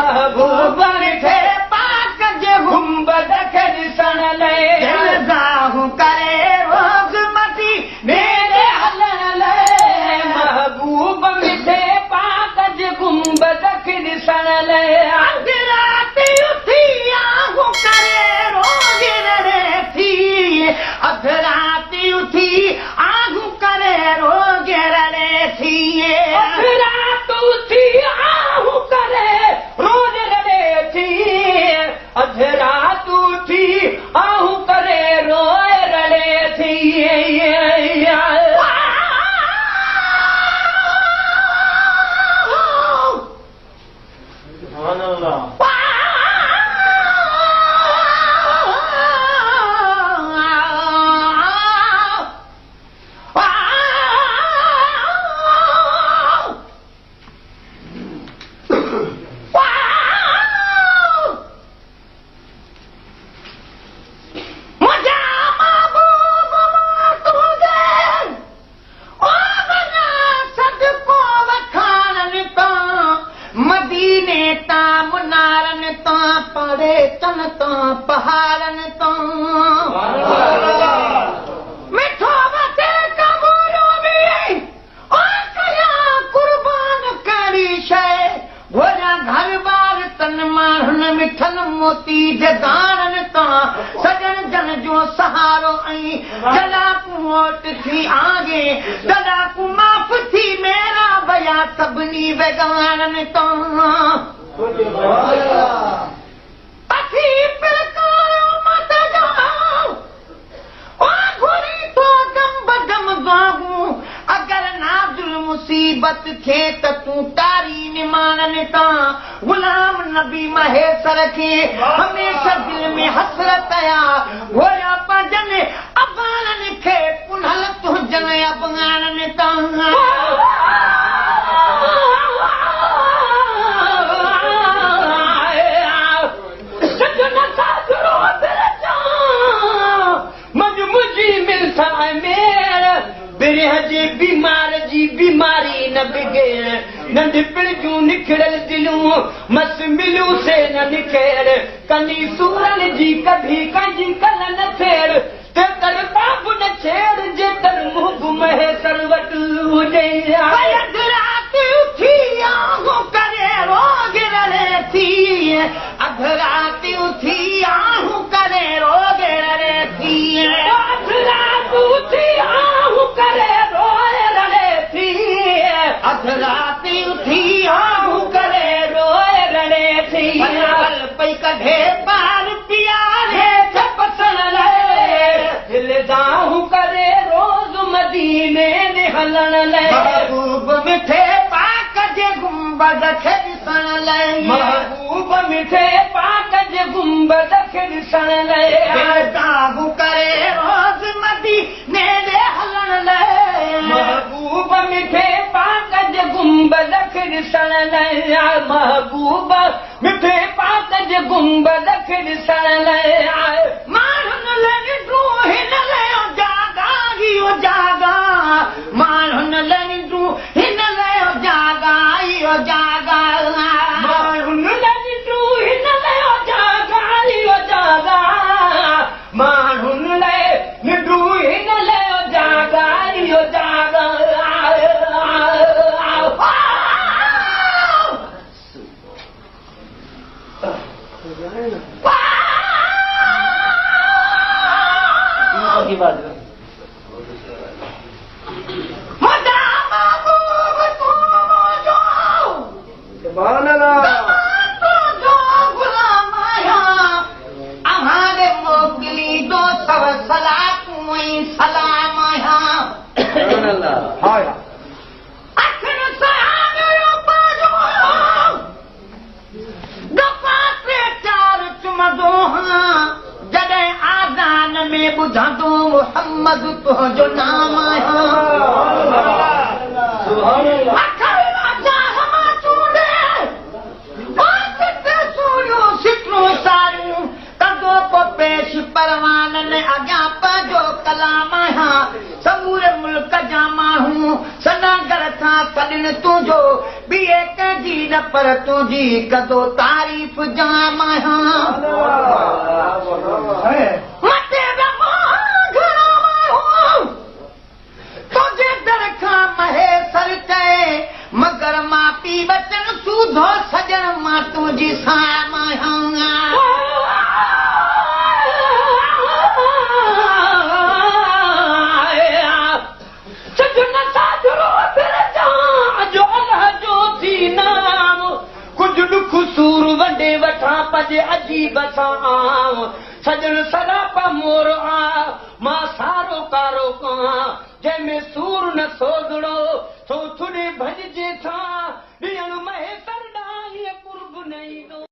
महबूब मिठे पाक जे गुंबद खे ॾिसण लाइ दिलगाहूं करे रोज़ मती मेरे हलण लाइ महबूब मिठे पाक जे गुंबद खे ॾिसण लाइ अधु राति उथी आहूं करे रोज़ रड़े थी अधु राति उथी आहूं करे रोज़ रड़े थी अधु राति उथी आहूं करे रोज़ रड़े थी अधु राति उथी आहूं करे रोज़ रड़े थी कॾहिं तुंहिंजो ॿिए कंहिंजी न पर तुंहिंजी कदो तारीफ़ जाम मटे तुंहिंजे दर खां महेसर चए मगर मां पी बचन सूधो सजण मां तुंहिंजी साम कुझु ॾुख सूर वंडे वठां पजे अजीब सां आम सजण सरापा मोर आ मां सारो कारो कहां जंहिंमें सूर न सोगड़ो सो थुॾे भॼजे था ॾियण महेसर ॾांहुं कुर्ब न ईंदो।